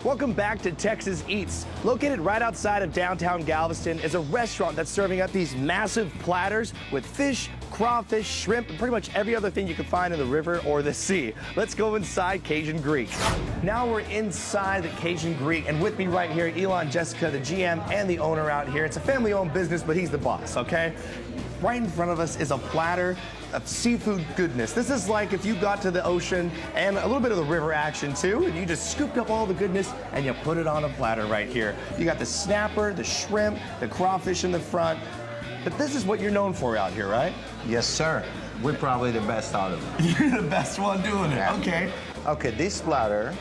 Welcome back to Texas Eats. Located right outside of downtown Galveston is a restaurant that's serving up these massive platters with fish, crawfish, shrimp, and pretty much every other thing you can find in the river or the sea. Let's go inside Cajun Greek. Now we're inside the Cajun Greek, and with me right here, Elon, Jessica, the GM, and the owner out here. It's a family-owned business, but he's the boss, okay? Right in front of us is a platter of seafood goodness. This is like if you got to the ocean and a little bit of the river action too, and you just scooped up all the goodness and you put it on a platter right here. You got the snapper, the shrimp, the crawfish in the front. But this is what you're known for out here, right? Yes, sir. We're probably the best out of it. You're the best one doing it. Yeah. Okay. Okay, this platter,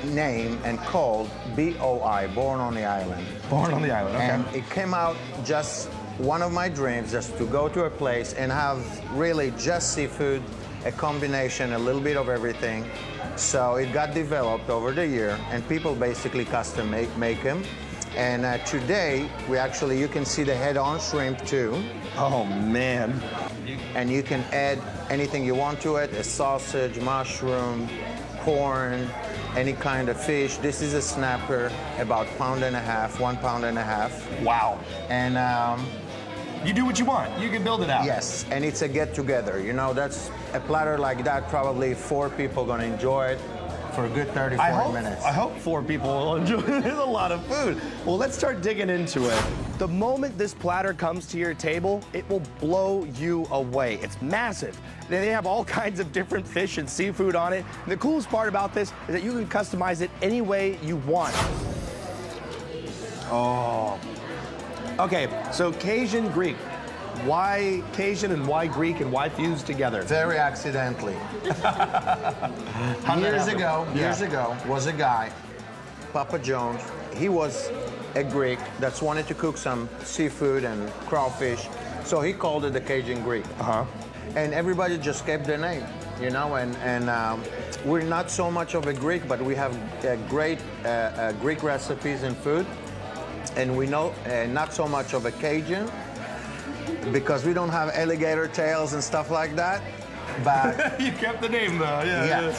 named and called BOI, Born on the Island. Born on the Island, okay. And it came out just one of my dreams, just to go to a place and have really just seafood, a combination, a little bit of everything. So it got developed over the year, and people basically custom make them. And today, you can see the head-on shrimp too. Oh, man. And you can add anything you want to it, a sausage, mushroom, corn, any kind of fish. This is a snapper, about 1.5 pounds. Wow. And you do what you want. You can build it out. yes, and it's a get-together. You know, that's a platter like that, probably 4 people gonna enjoy it for a good 30, 40 minutes. I hope 4 people will enjoy it. It's a lot of food. Well, let's start digging into it. The moment this platter comes to your table, it will blow you away. It's massive. They have all kinds of different fish and seafood on it. And the coolest part about this is that you can customize it any way you want. Oh. Okay, so Cajun Greek. Why Cajun and why Greek and why fused together? Very accidentally. Years ago, was a guy, Papa Jones. He was a Greek that's wanted to cook some seafood and crawfish, so he called it the Cajun Greek. And everybody just kept the name, you know, and we're not so much of a Greek, but we have great Greek recipes and food. And we know not so much of a Cajun, because we don't have alligator tails and stuff like that, but... You kept the name though, yeah.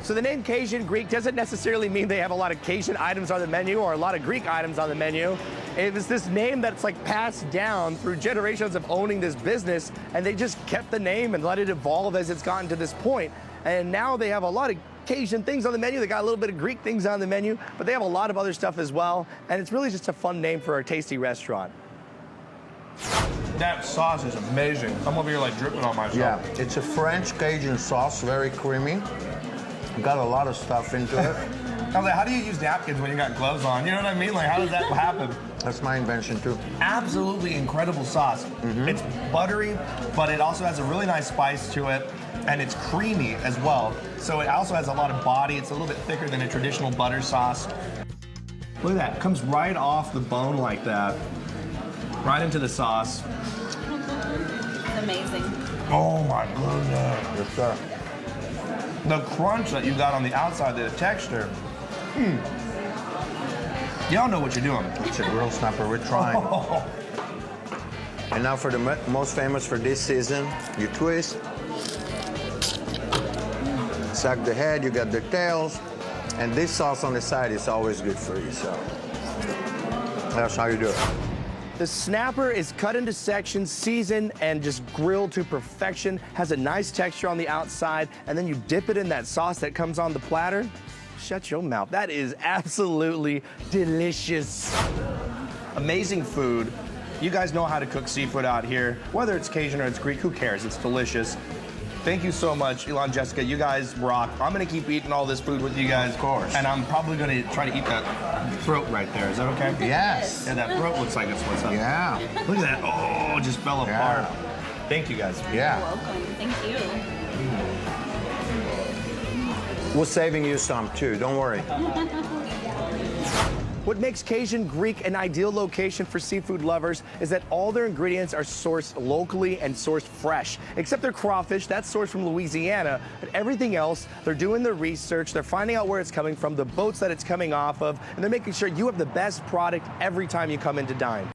So the name Cajun Greek doesn't necessarily mean they have a lot of Cajun items on the menu or a lot of Greek items on the menu. It was this name that's like passed down through generations of owning this business, and they just kept the name and let it evolve as it's gotten to this point. And now they have a lot of Cajun things on the menu. They got a little bit of Greek things on the menu, but they have a lot of other stuff as well. And it's really just a fun name for a tasty restaurant. That sauce is amazing. I'm over here like dripping on myself. Yeah, it's a French Cajun sauce, very creamy. Got a lot of stuff into it. I was like, how do you use napkins when you got gloves on? You know what I mean? Like, how does that happen? That's my invention too. Absolutely incredible sauce. It's buttery, but it also has a really nice spice to it, and it's creamy as well. So it also has a lot of body. It's a little bit thicker than a traditional butter sauce. Look at that, it comes right off the bone like that. Right into the sauce. It's amazing. Oh my goodness. Yes, sir. The crunch that you got on the outside, the texture. Y'all know what you're doing. It's a grilled snapper, we're trying. And now for the most famous for this season, you twist, suck the head, you got the tails, and this sauce on the side is always good for you, so that's how you do it. The snapper is cut into sections, seasoned, and just grilled to perfection. Has a nice texture on the outside, and then you dip it in that sauce that comes on the platter. Shut your mouth. That is absolutely delicious. Amazing food. You guys know how to cook seafood out here. Whether it's Cajun or it's Greek, who cares? It's delicious. Thank you so much, Elon, Jessica. You guys rock. I'm gonna keep eating all this food with you guys. Of course. And I'm probably gonna try to eat that throat right there. Is that okay? Yes. Yeah, that throat looks like it's what's up. Yeah. Look at that. Oh, just fell apart. Thank you guys. Yeah. You're welcome. Thank you. We're saving you some too, don't worry. What makes Cajun Greek an ideal location for seafood lovers is that all their ingredients are sourced locally and sourced fresh. Except their crawfish, that's sourced from Louisiana, but everything else, they're doing the research, they're finding out where it's coming from, the boats that it's coming off of, and they're making sure you have the best product every time you come in to dine.